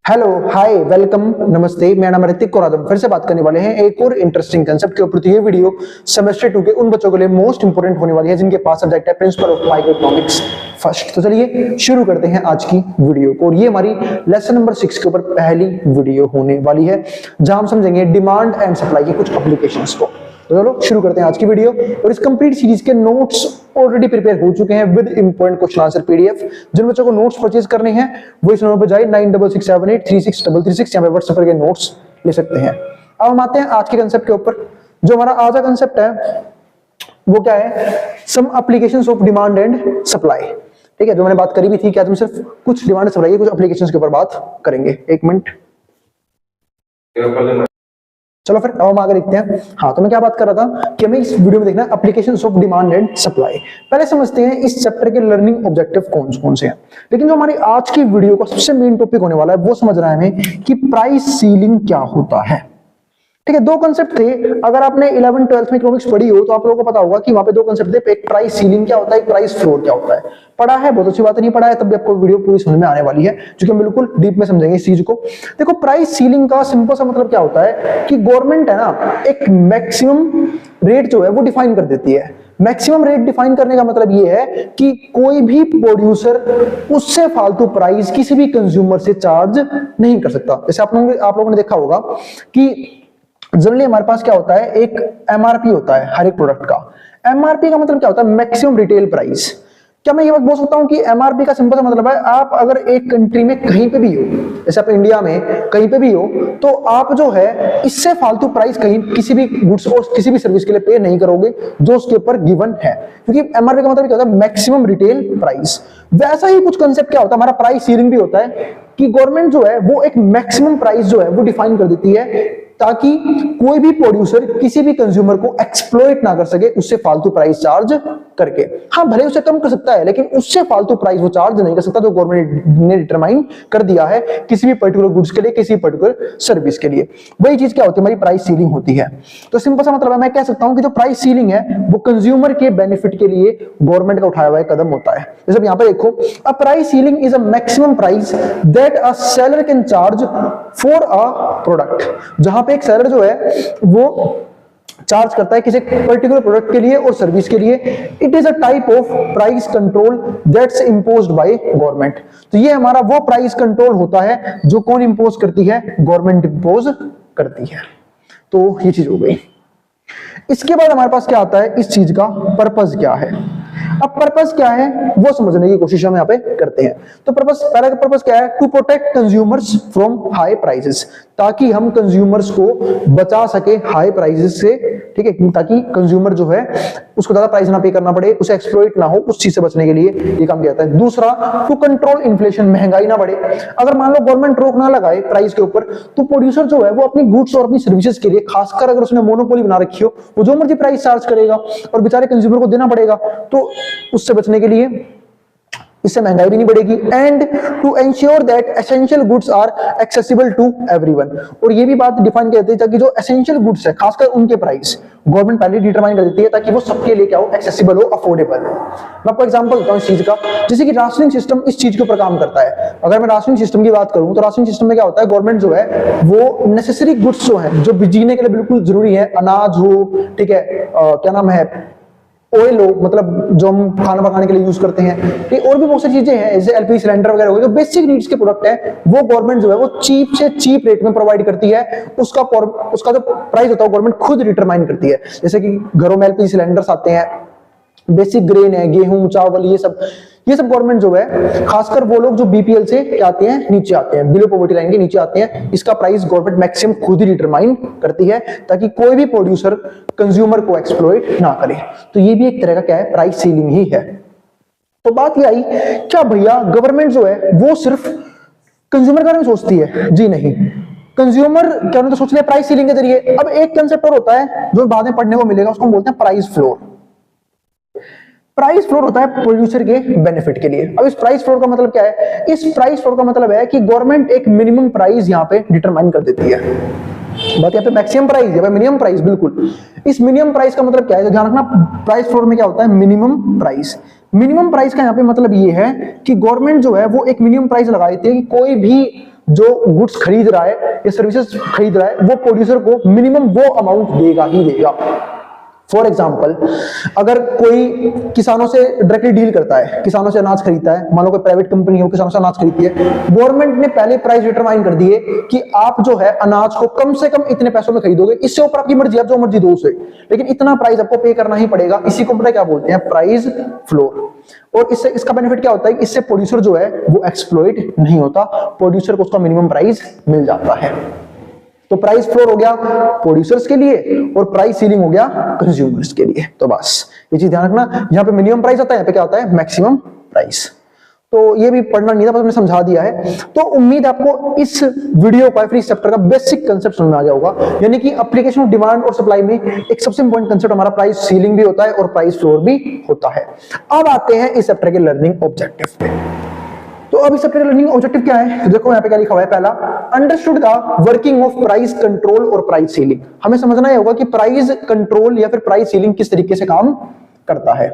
Hello, हाय, welcome, नमस्ते। मेरा नाम ऋतिक और आज हम फिर से बात करने वाले हैं एक और इंटरेस्टिंग कंसेप्ट के ऊपर। तो ये वीडियो सेमेस्टर 2 के उन बच्चों के लिए मोस्ट इंपोर्टेंट होने वाली है जिनके पास सब्जेक्ट है principle of micro economics first. तो चलिए शुरू करते हैं आज की वीडियो को। और ये हमारी लेसन नंबर 6 के ऊपर पहली वीडियो होने वाली है जहां हम समझेंगे डिमांड एंड सप्लाई की कुछ एप्लीकेशंस को। तो चलो शुरू करते हैं आज की वीडियो। और इस कंप्लीट सीरीज के नोट्स ऑलरेडी प्रिपेयर हो चुके हैं with important question answer PDF. जिन बच्चों को नोट्स परचेज करने हैं वो इस नंबर पर जाए 9667836336 यहाँ पे व्हाट्सएप करके नोट्स ले सकते हैं। अब हम आते हैं आज के कंसेप्ट के ऊपर। जो हमारा आज का कंसेप्ट है वो क्या है? Some applications of demand and supply. ठीक है, जो मैंने बात करी भी थी कि आज हम सिर्फ कुछ डिमांड सप्लाई के कुछ एप्लीकेशंस के ऊपर बात करेंगे। एक मिनट, चलो फिर अब हम आगे देखते हैं। हाँ, तो मैं क्या बात कर रहा था कि हमें इस वीडियो में देखना applications of demand and supply. पहले समझते हैं इस चैप्टर के लर्निंग ऑब्जेक्टिव कौन कौन से हैं। लेकिन जो हमारी आज की वीडियो का सबसे मेन टॉपिक होने वाला है वो समझना है हमें कि प्राइस सीलिंग क्या होता है। ठीक है, दो कंसेप्ट थे। अगर आपने 11th 12th में इकोनॉमिक्स पढ़ी हो तो आप लोगों को पता होगा कि वहां पे दो कंसेप्ट थे, एक प्राइस सीलिंग क्या होता है, एक प्राइस फ्लोर क्या होता है। पढ़ा है, बहुत अच्छी बात है। नहीं पढ़ा है तब भी आपको वीडियो पूरी समझ में आने वाली है क्योंकि हम बिल्कुल डीप में समझेंगे इस चीज को। देखो, प्राइस सीलिंग का सिंपल सा मतलब क्या होता है कि गवर्नमेंट है ना एक मैक्सिमम रेट जो है वो डिफाइन कर देती है। मैक्सिमम रेट डिफाइन करने का मतलब ये है कि कोई भी प्रोड्यूसर उससे फालतू प्राइस किसी भी कंज्यूमर से चार्ज नहीं कर सकता। जैसे आप लोगों ने देखा होगा कि जनरली हमारे पास क्या होता है, एक एमआरपी होता है हर एक प्रोडक्ट का। एमआरपी का मतलब क्या होता है? Maximum retail price. क्या मैं ये बात बोल सकता हूं कि एमआरपी का सिंपल सा मतलब है आप अगर एक कंट्री में कहीं पे भी हो, जैसे आप इंडिया में कहीं पे भी हो, तो आप जो है इससे फालतू प्राइस कहीं किसी भी गुड्स और किसी भी सर्विस के लिए पे नहीं करोगे जो उसके ऊपर गिवन है, क्योंकि एमआरपी का मतलब क्या होता है? Maximum retail price. वैसा ही कुछ कंसेप्ट क्या होता है हमारा प्राइस सीलिंग भी होता है कि गवर्नमेंट जो है वो एक मैक्सिमम प्राइस जो है वो डिफाइन कर देती है ताकि कोई भी प्रोड्यूसर किसी भी कंज्यूमर को एक्सप्लॉइट ना कर सके उससे फालतू प्राइस चार्ज करके। हाँ, भले उसे कम कर सकता है लेकिन उससे फालतू प्राइस वो चार्ज नहीं कर सकता जो गवर्नमेंट ने डिटरमाइन कर दिया है किसी भी पर्टिकुलर गुड्स के लिए, किसी पर्टिकुलर सर्विस के लिए। वही चीज क्या होती है? हमारी प्राइस सीलिंग होती है। तो सिंपल सा मतलब है, मैं कह सकता हूं कि जो प्राइस सीलिंग है वो कंज्यूमर के बेनिफिट के लिए गवर्नमेंट का उठाया हुआ एक कदम होता है। जैसे यहां पर देखो, a price ceiling is a maximum price that a seller can charge for a product. जहां पे एक सेलर जो है वो चार्ज करता है किसी पर्टिकुलर प्रोडक्ट के लिए और सर्विस के लिए। It is a type of price control that's imposed by government. तो ये हमारा वो प्राइस कंट्रोल होता है जो कौन इंपोज करती है? गवर्नमेंट इंपोज करती है। तो ये चीज हो गई। इसके बाद हमारे पास क्या आता है? इस चीज का पर्पस क्या है। अब पर्पस क्या है वो समझने की कोशिश हम यहाँ पे करते हैं। तो पर्पस, पहला का पर्पस क्या है? To protect consumers from high prices, ताकि हम कंज्यूमर्स को बचा सके हाई प्राइसेस से। ठीक है, ताकि कंज्यूमर जो है उसको ज्यादा प्राइस ना पे करना पड़े, उसे एक्सप्लॉइट ना हो, उस चीज से बचने के लिए ये काम किया जाता है। दूसरा, टू कंट्रोल इन्फ्लेशन, महंगाई ना बढ़े। अगर मान लो गवर्नमेंट रोक ना लगाए प्राइस के ऊपर तो प्रोड्यूसर जो है वो अपनी गुड्स और अपनी सर्विसेज के लिए, खासकर अगर उसने मोनोपोली बना रखी हो, वो जो मर्जी प्राइस चार्ज करेगा और बेचारे कंज्यूमर को देना पड़ेगा। तो उससे बचने के लिए, इससे महंगाई भी नहीं बढ़ेगी। And to ensure that essential goods are accessible to everyone. और ये भी बात डिफाइन कर देती है ताकि जो एसेंशियल गुड्स है खासकर उनके प्राइस गवर्नमेंट पहले डिटरमाइन कर देती है ताकि वो सबके लिए क्या हो? एक्सेसिबल हो, अफोर्डेबल। मैं आपको एग्जांपल देता हूं इस चीज का। जैसे कि राशनिंग सिस्टम इस चीज के ऊपर काम करता है। अगर मैं राशनिंग सिस्टम की बात करूं तो राशनिंग सिस्टम में क्या होता है? गवर्नमेंट जो है वो नेसेसरी गुड्स जो है जो जीने के लिए बिल्कुल जरूरी है, अनाज हो, ठीक है, क्या नाम है, ऑयल हो, मतलब जो हम खाना पकाने के लिए यूज करते हैं, ठीक, और भी बहुत सी चीजें हैं जैसे एलपीजी सिलेंडर वगैरह हो गए, जो बेसिक नीड्स के प्रोडक्ट है वो गवर्नमेंट जो है वो चीप से चीप रेट में प्रोवाइड करती है। उसका जो प्राइस होता है गवर्नमेंट खुद डिटरमाइन करती है। जैसे कि घरों में एलपीजी सिलेंडर्स आते हैं, बेसिक ग्रेन है, गेहूं, चावल, ये सब गवर्नमेंट जो है, खासकर वो लोग जो बीपीएल से क्या आते हैं, नीचे आते हैं, बिलो पॉवर्टी लाइन के नीचे आते हैं, इसका प्राइस गवर्नमेंट मैक्सिमम खुद ही डिटरमाइन करती है ताकि कोई भी प्रोड्यूसर कंज्यूमर को एक्सप्लॉइट ना करे। तो ये भी एक तरह का क्या है? प्राइस सीलिंग ही है। तो बात ये आई, क्या भैया गवर्नमेंट जो है वो सिर्फ कंज्यूमर के बारे में सोचती है? जी नहीं, कंज्यूमर क्या तो सोच लिया प्राइस सीलिंग के जरिए। अब एक कंसेप्ट और होता है जो बाद में पढ़ने को मिलेगा, उसको हम बोलते हैं प्राइस फ्लोर। प्राइस फ्लोर होता है प्रोड्यूसर के बेनिफिट के लिए। अब इस प्राइस फ्लोर का मतलब क्या है? इस प्राइस फ्लोर का मतलब है कि गवर्नमेंट एक मिनिमम प्राइस यहां पे डिटरमाइन कर देती है। बात यहाँ पे मैक्सिमम प्राइस, यहाँ पे मिनिमम प्राइस। बिल्कुल, इस मिनिमम प्राइस का मतलब क्या है? तो ध्यान रखना, प्राइस फ्लोर में क्या होता है? Minimum price. मिनिमम प्राइस का यहाँ पे मतलब ये है कि गवर्नमेंट जो है वो एक मिनिमम प्राइस लगा देती है कि कोई भी जो गुड्स खरीद रहा है या सर्विसेज खरीद रहा है वो प्रोड्यूसर को मिनिमम वो अमाउंट देगा ही देगा। फॉर एग्जाम्पल, अगर कोई किसानों से डायरेक्टली डील करता है, किसानों से अनाज खरीदता है, मान लो कोई प्राइवेट कंपनी हो किसानों से अनाज खरीदती है, गवर्नमेंट ने पहले प्राइस डिटरमाइन कर दिए कि आप जो है अनाज को कम से कम इतने पैसों में खरीदोगे, इससे ऊपर आपकी मर्जी, आप जो मर्जी दो उसे, लेकिन इतना प्राइस आपको पे करना ही पड़ेगा। इसी को क्या बोलते हैं, प्राइस फ्लोर। और इससे इसका बेनिफिट क्या होता है, इससे प्रोड्यूसर जो है वो एक्सप्लॉइट नहीं होता, प्रोड्यूसर को उसका मिनिमम प्राइस मिल जाता है। तो प्राइस फ्लोर हो गया प्रोड्यूसर्स के लिए और प्राइस सीलिंग हो गया कंज्यूमर्स के लिए। तो बस ये चीज ध्यान रखना, यहां पे मिनिमम प्राइस आता है, यहाँ पे क्या होता है, मैक्सिमम प्राइस। तो ये भी पढ़ना नहीं था, बस मैंने समझा दिया है। तो उम्मीद है आपको इस वीडियो का फिर इस चैप्टर का बेसिक कंसेप्ट समझ में आ गया होगा, यानी कि एप्लीकेशन ऑफ डिमांड और सप्लाई में एक सबसे इंपॉर्टेंट कंसेप्ट हमारा प्राइस सीलिंग भी होता है और प्राइस फ्लोर भी होता है। अब आते हैं इस चैप्टर के लर्निंग ऑब्जेक्टिव पे। तो अब इस चैप्टर का लर्निंग ऑब्जेक्टिव क्या है, तो देखो यहाँ पे क्या लिखा हुआ है, पहला, understood the working of price control और प्राइस सीलिंग। हमें समझना ही होगा कि प्राइस कंट्रोल या फिर प्राइस सीलिंग किस तरीके से काम करता है।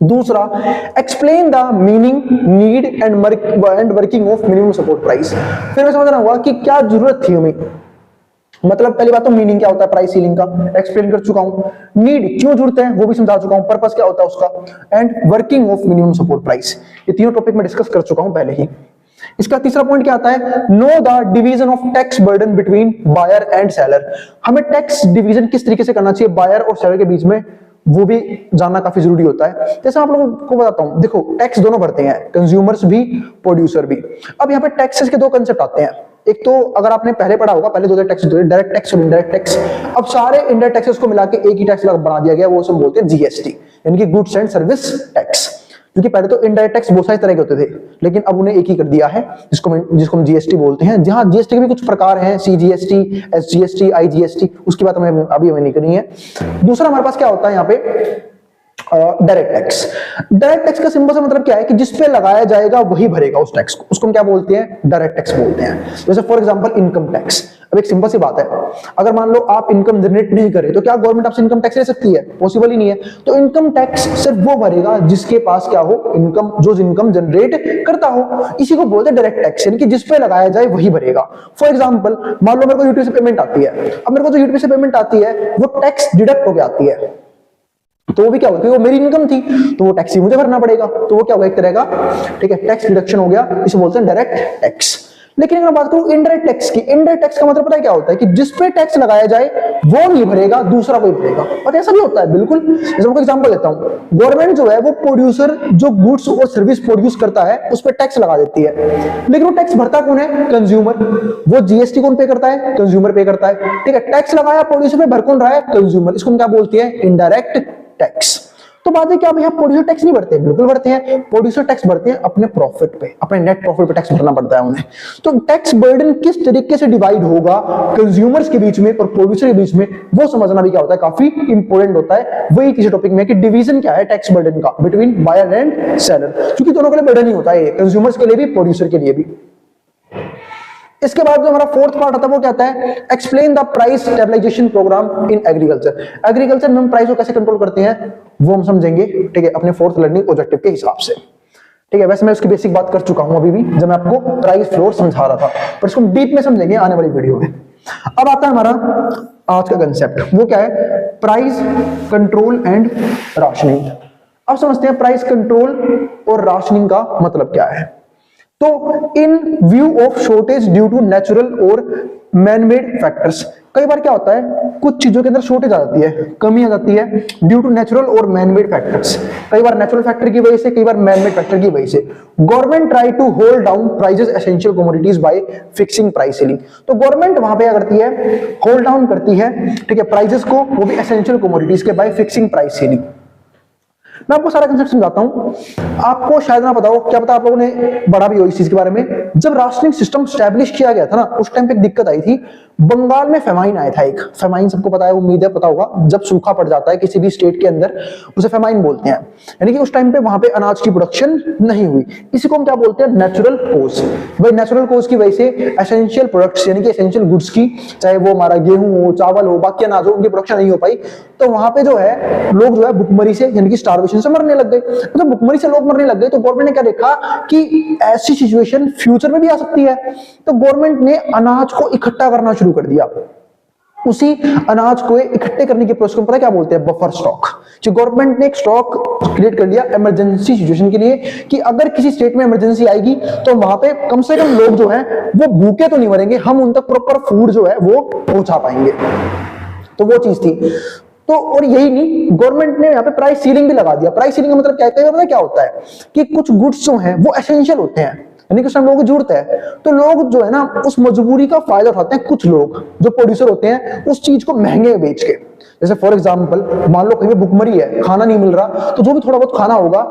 दूसरा, explain the meaning, need and working of minimum support price. फिर हमें समझना होगा कि क्या जरूरत थी हमें, मतलब पहली बात तो मीनिंग क्या होता है प्राइस सीलिंग का, एक्सप्लेन कर चुका हूं। नीड क्यों जरूरत है वो भी समझा चुका हूं, पर्पस क्या होता है उसका, and working of minimum support price, ये तीनों टॉपिक में डिस्कस कर चुका हूं पहले ही। इसका तीसरा पॉइंट क्या आता है, know the division of tax burden between buyer and seller. हमें टैक्स डिवीजन किस तरीके से करना चाहिए बायर और सेलर के बीच में, वो भी जानना काफी जरूरी होता है। जैसे आप लोगों को बताता हूं, देखो टैक्स दोनों भरते हैं, कंज्यूमर्स भी प्रोड्यूसर भी। अब यहाँ पे टैक्सेस के दो कंसेप्ट आते हैं, एक तो अगर आपने पहले पढ़ा होगा, पहले दो टैक्स, डायरेक्ट टैक्स और इनडायरेक्ट टैक्स। अब सारे इनडायरेक्ट टैक्सेस को मिला के एक ही टैक्स बना दिया गया, वो सब बोलते हैं जीएसटी, यानी कि गुड्स एंड सर्विस टैक्स। क्योंकि पहले तो इनडायरेक्ट टैक्स बहुत सारे तरह के होते थे, लेकिन अब उन्हें एक ही कर दिया है, जिसको हम जीएसटी बोलते हैं। जहां जीएसटी के भी कुछ प्रकार हैं, सीजीएसटी, एसजीएसटी, आईजीएसटी, उसकी बात हमें अभी नहीं करनी है। दूसरा हमारे पास क्या होता है यहाँ पे, डायरेक्ट टैक्स। डायरेक्ट टैक्स का सिंपल सा मतलब क्या है कि जिस पे लगाया जाएगा वही भरेगा उस टैक्स को, उसको हम क्या बोलते हैं, डायरेक्ट टैक्स बोलते हैं। जैसे फॉर एग्जांपल इनकम टैक्स। अब एक सिंपल सी बात है, अगर मान लो आप इनकम जनरेट नहीं करे तो क्या गवर्नमेंट आपसे इनकम टैक्स ले सकती है, पॉसिबल ही नहीं है। तो इनकम टैक्स सिर्फ वो भरेगा जिसके पास क्या हो, इनकम, जो इनकम जनरेट करता हो। इसी को बोलते हैं डायरेक्ट टैक्स, यानी कि जिस पे लगाया जाए वही भरेगा। फॉर एग्जांपल, मान लो मेरे को यूटीपी से पेमेंट आती है, अब मेरे को जो यूटीपी से पेमेंट आती है वो टैक्स डिडक्ट होकर आती है, तो वो भी क्या होगा, वो मेरी इनकम थी तो वो टैक्स ही मुझे भरना पड़ेगा, तो वो क्या होगा, एक तरह का, ठीक है, टैक्स डिडक्शन हो गया, इसे बोलते हैं डायरेक्ट टैक्स। लेकिन अगर बात करूं इनडायरेक्ट टैक्स की, इनडायरेक्ट टैक्स का मतलब पता है क्या होता है, कि जिस पे टैक्स लगाया जाए वो नहीं भरेगा, दूसरा कोई भरेगा। और ऐसा भी होता है बिल्कुल। जैसे मैं एग्जांपल देता हूं, गवर्नमेंट जो है वो प्रोड्यूसर जो गुड्स और सर्विस प्रोड्यूस करता है उस पर टैक्स लगा देती है, लेकिन वो टैक्स भरता कौन है, कंज्यूमर। वो जीएसटी कौन पे करता है, कंज्यूमर पे करता है, ठीक है। टैक्स लगाया प्रोड्यूसर पे, भर कौन रहा है, कंज्यूमर। इसको हम क्या बोलते हैं, इनडायरेक्ट टैक्स। तो बात है क्या भैया प्रोड्यूसर टैक्स नहीं भरते, बिल्कुल भरते हैं। प्रोड्यूसर टैक्स भरते हैं अपने प्रॉफिट पे, अपने नेट प्रॉफिट पे टैक्स भरना पड़ता है उन्हें। तो टैक्स बर्डन किस तरीके से डिवाइड होगा कंज्यूमर्स के बीच में और प्रोड्यूसर के बीच में, वो समझना भी क्या होता है, काफी इंपॉर्टेंट होता है। वही तीसरे टॉपिक में कि डिवीजन क्या है टैक्स बर्डन का बिटवीन बायर एंड सेलर, क्योंकि दोनों के लिए बर्डन ही होता है, कंज्यूमर्स के लिए भी प्रोड्यूसर के लिए भी। इसके बाद जो हमारा फोर्थ पार्ट आता है वो क्या आता है, explain the price stabilisation programme in agriculture. Agriculture में हम प्राइस को कैसे कंट्रोल करते हैं वो हम समझेंगे, ठीक है, अपने फोर्थ लर्निंग ऑब्जेक्टिव के हिसाब से, ठीक है। वैसे मैं उसकी बेसिक बात कर चुका हूं अभी भी, जब मैं आपको प्राइस फ्लोर समझा रहा था, पर इसको डीप में समझेंगे आने वाली वीडियो में। अब आता है हमारा आज का कंसेप्ट, वो क्या है, प्राइस कंट्रोल एंड राशनिंग। अब समझते हैं प्राइस कंट्रोल और राशनिंग का मतलब क्या है। तो in view of shortage due to natural और मैनमेड फैक्टर्स, कई बार क्या होता है कुछ चीजों के अंदर शॉर्टेज आ जाती है, कमी आ जाती है ड्यू टू नेचुरल और मैनमेड फैक्टर्स। कई बार नेचुरल फैक्टर की वजह से, कई बार मैनमेड फैक्टर की वजह से। Government try to hold down prices essential commodities by fixing price ceiling. तो गवर्नमेंट वहां पे क्या करती है, होल्ड डाउन करती है, ठीक है, प्राइसेस को, वो भी एसेंशियल कमोडिटीज के बाय फिक्सिंग प्राइस सीलिंग। मैं आपको सारा कंसेप्ट समझाता हूं, आपको शायद ना पता हो, क्या पता आप लोगों ने पढ़ा भी हो इस चीज के बारे में। जब राशनिंग सिस्टम स्टैब्लिश किया गया था ना, उस टाइम पे एक दिक्कत आई थी, बंगाल में फेमाइन आया था एक। फेमाइन सबको पता है, उम्मीद है पता होगा, जब सूखा पड़ जाता है किसी भी स्टेट के अंदर उसे फेमाइन बोलते हैं, यानी कि उस टाइम पे वहां पे अनाज की प्रोडक्शन नहीं हुई। इसी को हम क्या बोलते हैं, नेचुरल कोज। भाई नेचुरल कोज की वजह से एसेंशियल प्रोडक्ट्स, यानी कि एसेंशियल गुड्स की, चाहे वो हमारा गेहूं हो, चावल हो, बाकी अनाज हो, उनकी प्रोडक्शन नहीं हो पाई। तो वहां पे जो है लोग जो है भुखमरी से, यानी कि स्टार्वेशन स्टारवेशन से मरने लग गए, मतलब भुखमरी से लोग मरने लग गए। तो गवर्नमेंट ने क्या देखा कि ऐसी सिचुएशन फ्यूचर में भी आ सकती है, तो गवर्नमेंट ने अनाज को इकट्ठा करना शुरू कर दिया। उसी अनाज को इकट्ठे करने के प्रोसेस को पता क्या बोलते हैं? Buffer stock. जो गवर्नमेंट ने एक स्टॉक क्रिएट कर लिया इमरजेंसी सिचुएशन के लिए, कि अगर किसी स्टेट में इमरजेंसी आएगी तो वहां पे कम से कम लोग जो हैं वो भूखे तो नहीं मरेंगे, हम उन तक प्रॉपर फूड जो है वो पहुंचा पाएंगे। तो वो चीज थी। तो और यही नहीं, गवर्नमेंट ने यहाँ पे प्राइस सीलिंग भी लगा दिया। प्राइस सीलिंग का मतलब क्या है? क्या होता है कि कुछ गुड्स जो हैं वो एसेंशियल होते हैं, यानी कि उसमें लोगों की जरूरत है, तो लोग जो है ना उस मजबूरी का फायदा उठाते हैं। कुछ लोग जो प्रोड्यूसर होते हैं उस चीज को महंगे बेच के, जैसे फॉर एग्जांपल मान लो कहीं पे भुखमरी है, खाना नहीं मिल रहा, तो जो भी थोड़ा बहुत खाना होगा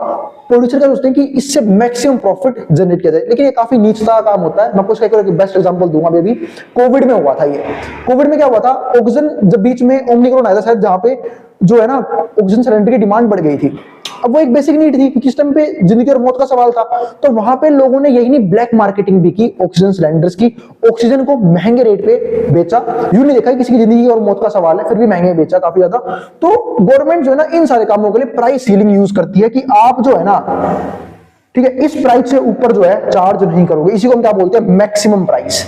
प्रोड्यूसर क्या सोचते हैं कि इससे मैक्सिमम प्रॉफिट जनरेट किया जाए। लेकिन ये काफी नीचता का काम होता है। मैं आपको इसका एक बेस्ट एग्जांपल दूंगा। बेबी कोविड में हुआ था ये। कोविड में क्या हुआ था? ऑक्सीजन जब बीच में ओमिक्रॉन आया था शायद, जहां पे जो है ना ऑक्सीजन सिलेंडर की डिमांड बढ़ गई थी। अब वो एक बेसिक नीड थी क्योंकि इस टाइम पे जिंदगी और मौत का सवाल था। तो वहां पे लोगों ने यही नहीं ब्लैक मार्केटिंग भी की ऑक्सीजन सिलेंडर्स की, ऑक्सीजन को महंगे रेट पे बेचा। यूं नहीं देखा किसी की जिंदगी और मौत का सवाल है, फिर भी महंगे बेचा काफी ज्यादा। तो गवर्नमेंट जो है ना इन सारे कामों के लिए प्राइस सीलिंग यूज करती है कि आप जो है ना, ठीक है, इस प्राइस से ऊपर जो है चार्ज नहीं करोगे। इसी को हम क्या बोलते हैं? Maximum price.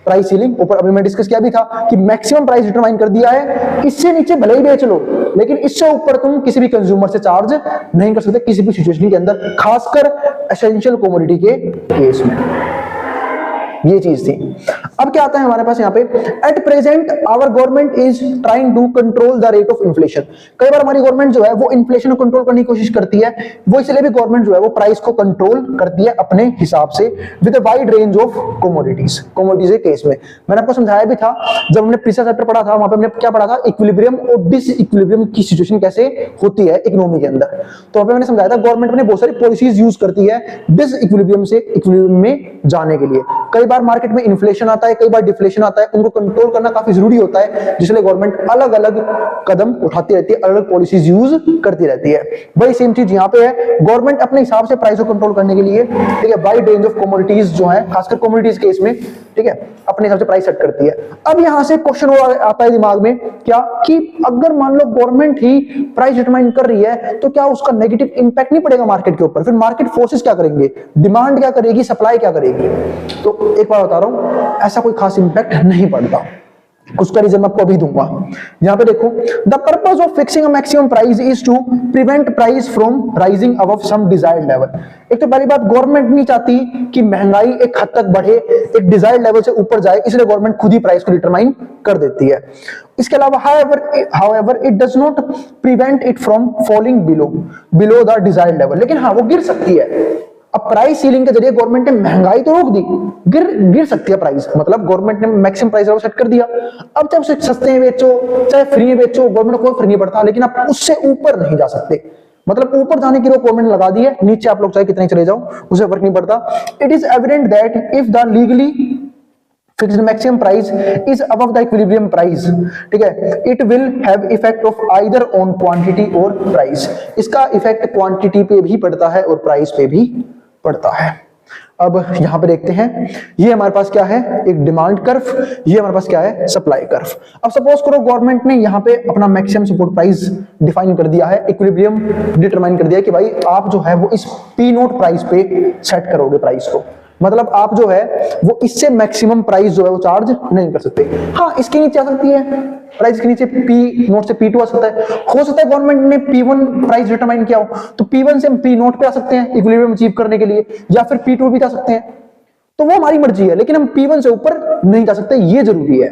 प्राइस सीलिंग ऊपर अभी मैं डिस्कस किया भी था कि मैक्सिमम प्राइस डिटरमाइन कर दिया है, इससे नीचे भले ही बेच लो लेकिन इससे ऊपर तुम किसी भी कंज्यूमर से चार्ज नहीं कर सकते किसी भी सिचुएशन के अंदर, खासकर एसेंशियल कमोडिटी के केस में। ये चीज थी। अब क्या आता है हमारे पास यहाँ पे? At present our government is trying to control the rate of inflation. कई बार हमारी गवर्नमेंट जो है वो इन्फ्लेशन को कंट्रोल करने की कोशिश करती है। वो इसलिए भी गवर्नमेंट जो है वो प्राइस को कंट्रोल करती है अपने हिसाब से with a wide range of commodities के केस में। मैंने आपको समझाया भी था जब हमने पिछला चैप्टर पढ़ा था, वहां पे हमने क्या पढ़ा था? इक्विलिब्रियम और डिसइक्विलिब्रियम की सिचुएशन कैसे होती है इकोनॉमी के अंदर। तो वहां पे मैंने समझाया था गवर्नमेंट ने बहुत सारी पॉलिसीज यूज करती है डिसइक्विलिब्रियम से इक्विलिब्रियम में जाने के लिए। कई बार मार्केट में इन्फ्लेशन आता है, कई बार डिफ्लेशन आता है, उनको कंट्रोल करना काफी जरूरी होता है, जिसलिए गवर्नमेंट अलग अलग कदम उठाती रहती है, अलग अलग पॉलिसीज यूज करती रहती है। वही सेम चीज यहाँ पे है, गवर्नमेंट अपने हिसाब से प्राइस को कंट्रोल करने के लिए, ठीक है, वाइड रेंज ऑफ कमोडिटीज जो है, खासकर कमोडिटीज केस में, ठीक है, अपने हिसाब से प्राइस सेट करती है। अब यहां से क्वेश्चन आता है दिमाग में क्या कि अगर मान लो गवर्नमेंट ही प्राइस डिटरमाइन कर रही है तो क्या उसका नेगेटिव इंपैक्ट नहीं पड़ेगा मार्केट के ऊपर? फिर मार्केट फोर्सेस क्या करेंगे? डिमांड क्या करेगी? सप्लाई क्या करेगी? तो एक बार बता रहा हूं, ऐसा कोई खास इंपैक्ट नहीं पड़ता। उसका रीजन मैं आपको अभी दूंगा। यहां पे देखो, the purpose of fixing a maximum price is to prevent price from rising above some desired level. एक तो पहली बात, गवर्नमेंट नहीं चाहती कि महंगाई एक हद तक बढ़े, एक डिजायर्ड लेवल से ऊपर जाए, इसलिए गवर्नमेंट खुद ही प्राइस को डिटरमाइन कर देती है। इसके अलावा however it does not prevent it from falling below the desired level। लेकिन हाँ, वो गिर सकती है। अब प्राइस सीलिंग के जरिए गवर्नमेंट ने महंगाई तो रोक दी, गिर सकती है प्राइस, मतलब गवर्नमेंट ने मैक्सिमम प्राइस सेट कर दिया। अब चाहे उसे सस्ते में बेचो चाहे फ्री में बेचो, गवर्नमेंट को कोई फर्क नहीं पड़ता, लेकिन आप उससे ऊपर नहीं जा सकते। मतलब ऊपर जाने की रोक गवर्नमेंट ने लगा दी है, नीचे आप लोग चाहे कितने चले जाओ उसे फर्क नहीं पड़ता। It is evident that if the legally fixed maximum price is above the equilibrium price, ठीक है, it will have effect of either on quantity or price। इसका इफेक्ट क्वांटिटी पे भी पड़ता है और प्राइस पे भी पड़ता है। अब यहां पे देखते हैं, ये हमारे पास क्या है? एक डिमांड कर्व, ये हमारे पास क्या है? Supply curve. अब सपोज करो गवर्नमेंट ने यहां पे अपना मैक्सिमम सपोर्ट प्राइस डिफाइन कर दिया है, इक्विलिब्रियम डिटरमाइन कर दिया है कि भाई आप जो है वो इस पी नोट प्राइस पे सेट करोगे प्राइस को, मतलब आप जो है वो इससे मैक्सिमम प्राइस जो है वो चार्ज नहीं कर सकते। हाँ, इसके नीचे आ सकती है प्राइस, के नीचे पी नोट से P2 आ सकता है। हो सकता है गवर्नमेंट ने P1 प्राइस डिटरमाइन किया हो तो P1 से हम P नोट पे आ सकते हैं इक्विलिब्रियम अचीव करने के लिए, या फिर P2 भी जा सकते हैं, तो वो हमारी मर्जी है, लेकिन हम P1 से ऊपर नहीं जा सकते, ये जरूरी है।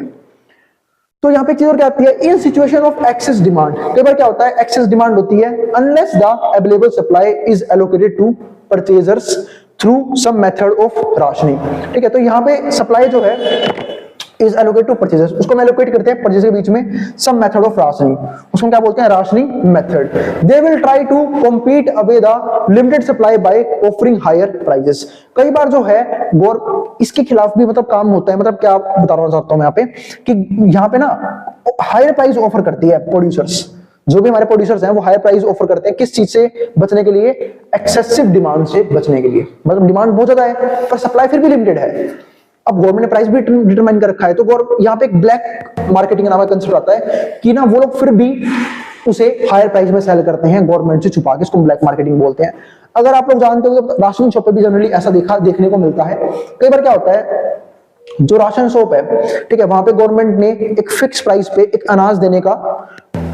तो यहाँ पे एक चीज और क्या आती है? In situation of excess demand, कई बार क्या होता है एक्सेस डिमांड होती है, unless the available supply is allocated to purchasers through some method of rationing, ठीक है। तो यहाँ पे सप्लाई जो है इज एलोकेटेड टू परचेजर्स, उसको हम एलोकेट करते हैं परचेजर के बीच में सम मेथड ऑफ राशनिंग, उसको क्या बोलते हैं? Rationing method. They will try to compete away the limited supply by offering higher prices. कई बार जो है इसके खिलाफ भी मतलब काम होता है, मतलब क्या बताना चाहता हूं मैं यहाँ पे कि यहाँ पे ना हायर प्राइस ऑफर करती है प्रोड्यूसर्स, जो भी हमारे प्रोड्यूसर्स हैं वो हाई प्राइस ऑफर करते हैं, किस चीज से बचने के लिए? एक्सेसिव डिमांड से बचने के लिए। मतलब डिमांड बहुत ज्यादा है पर सप्लाई फिर भी लिमिटेड है। अब गवर्नमेंट ने प्राइस भी डिटरमाइन कर रखा है, तो यहाँ पे एक ब्लैक मार्केटिंग नाम का कंसेप्ट आता है कि ना वो लोग फिर भी उसे हायर प्राइस में सेल करते हैं गवर्नमेंट से छुपा के, इसको ब्लैक मार्केटिंग बोलते हैं। अगर आप लोग जानते हो तो राशन शॉप पे भी जनरली ऐसा देखने को मिलता है। कई बार क्या होता है, जो राशन शॉप है, ठीक है, वहां पे गवर्नमेंट ने एक फिक्स प्राइस पे एक अनाज देने का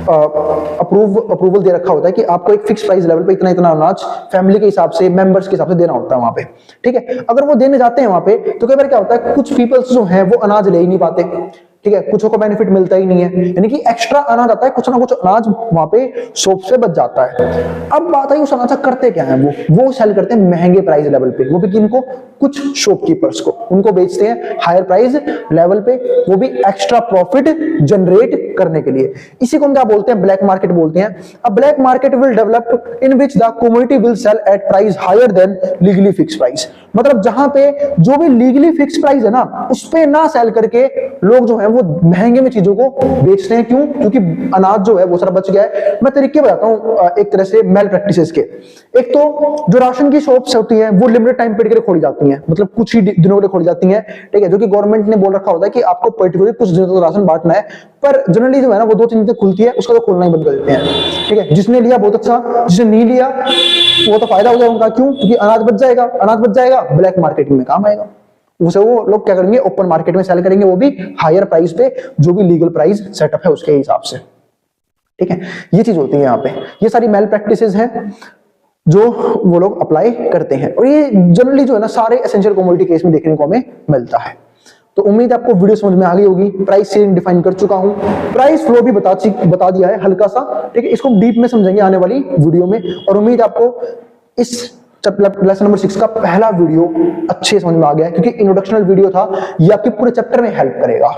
अप्रूवल दे रखा होता है कि आपको एक फिक्स प्राइस लेवल पे इतना इतना अनाज फैमिली के हिसाब से, मेंबर्स के हिसाब से देना होता है वहां पे, ठीक है। अगर वो देने जाते हैं वहां पे, तो कई बार क्या होता है, कुछ पीपल्स जो हैं वो अनाज ले ही नहीं पाते, ठीक है, कुछ को बेनिफिट मिलता ही नहीं है, यानी कि एक्स्ट्रा अनाज आता है, कुछ ना कुछ अनाज वहां पे शॉप से बच जाता है। अब बात आई उस अनाज का करते क्या है, वो सेल करते हैं महंगे प्राइस लेवल पे, वो भी किनको, कुछ शॉपकीपर्स को, उनको बेचते हैं हायर प्राइस लेवल पे, वो भी एक्स्ट्रा प्रॉफिट जनरेट करने के लिए। इसी को हम क्या बोलते हैं, ब्लैक मार्केट बोलते हैं। अब black market will develop in which the commodity will sell at price higher than legally fix price, मतलब जहां पे जो भी लीगली फिक्स प्राइस है ना, उस पे ना सेल करके लोग जो है वो महंगे में चीजों को बेचते हैं। क्यों? क्योंकि अनाज जो है वो सारा बच गया है। मैं तरीके बताता हूं एक तरह से मेल प्रैक्टिसेस के। एक तो जो राशन की शॉप्स होती हैं वो लिमिटेड टाइम पीरियड के लिए खोली जाती हैं, मतलब कुछ ही दिनों के लिए खोली जाती हैं, ठीक है, जो कि गवर्नमेंट ने बोल रखा होता है कि आपको पर्टिकुलर कुछ दिनों तक राशन बांटना है। पर जनरली जो है ना वो 2-3 दिन तक खुलती है, उसका तो खोलना ही बंद कर देते हैं, ठीक है। जिसने लिया बहुत अच्छा, जिसने नहीं लिया वो तो फायदा हो गया उनका। क्यों? क्योंकि अनाज बच जाएगा, अनाज बच जाएगा, ब्लैक मार्केटिंग में काम आएगा, उसे वो लोग क्या करेंगे, ओपन मार्केट में सेल करेंगे, वो भी हायर प्राइस पे, जो भी लीगल प्राइस सेटअप है उसके हिसाब से, ठीक है। ये चीज होती है यहाँ पे, ये सारी मेल प्रैक्टिसेस हैं जो वो लोग अप्लाई करते हैं, और ये जनरली जो है ना सारे एसेंशियल कमोडिटी केस में देखने को हमें मिलता है। तो उम्मीद है आपको वीडियो समझ में आ गई होगी। प्राइस सेलिंग डिफाइन कर चुका हूं, प्राइस फ्लो भी बता दिया है हल्का सा, ठीक है। इसको डीप में समझेंगे आने वाली वीडियो में, और उम्मीद है आपको इस लेसन नंबर 6 का पहला वीडियो अच्छे समझ में आ गया है, क्योंकि इंट्रोडक्शनल वीडियो था, ये आपके पूरे चैप्टर में हेल्प करेगा।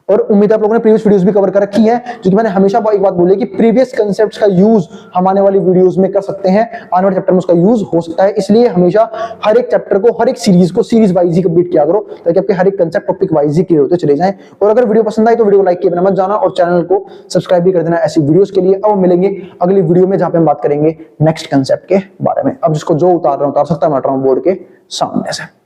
और उम्मीद है आप लोगों ने प्रीवियस वीडियोस भी कवर कर रखी है, क्योंकि मैंने हमेशा एक बात बोली कि प्रीवियस कांसेप्ट्स का यूज हम आने वाली वीडियोस में कर सकते हैं, आने वाले चैप्टर में उसका यूज हो सकता है। इसलिए हमेशा हर एक चैप्टर को, हर एक सीरीज को सीरीज वाइज ही कंप्लीट किया करो, ताकि आपके हर एक कंसेप्ट टॉपिक वाइज ही क्लियर होते चले जाएं। और अगर वीडियो पसंद आई तो वीडियो को लाइक किए बिना मत जाना, और चैनल को सब्सक्राइब भी कर देना ऐसी वीडियोस के लिए। अब मिलेंगे अगली वीडियो में, जहां पे हम बात करेंगे नेक्स्ट कंसेप्ट के बारे में। अब जिसको जो उतार सकता है मैं उतार रहा हूं बोर्ड के सामने से।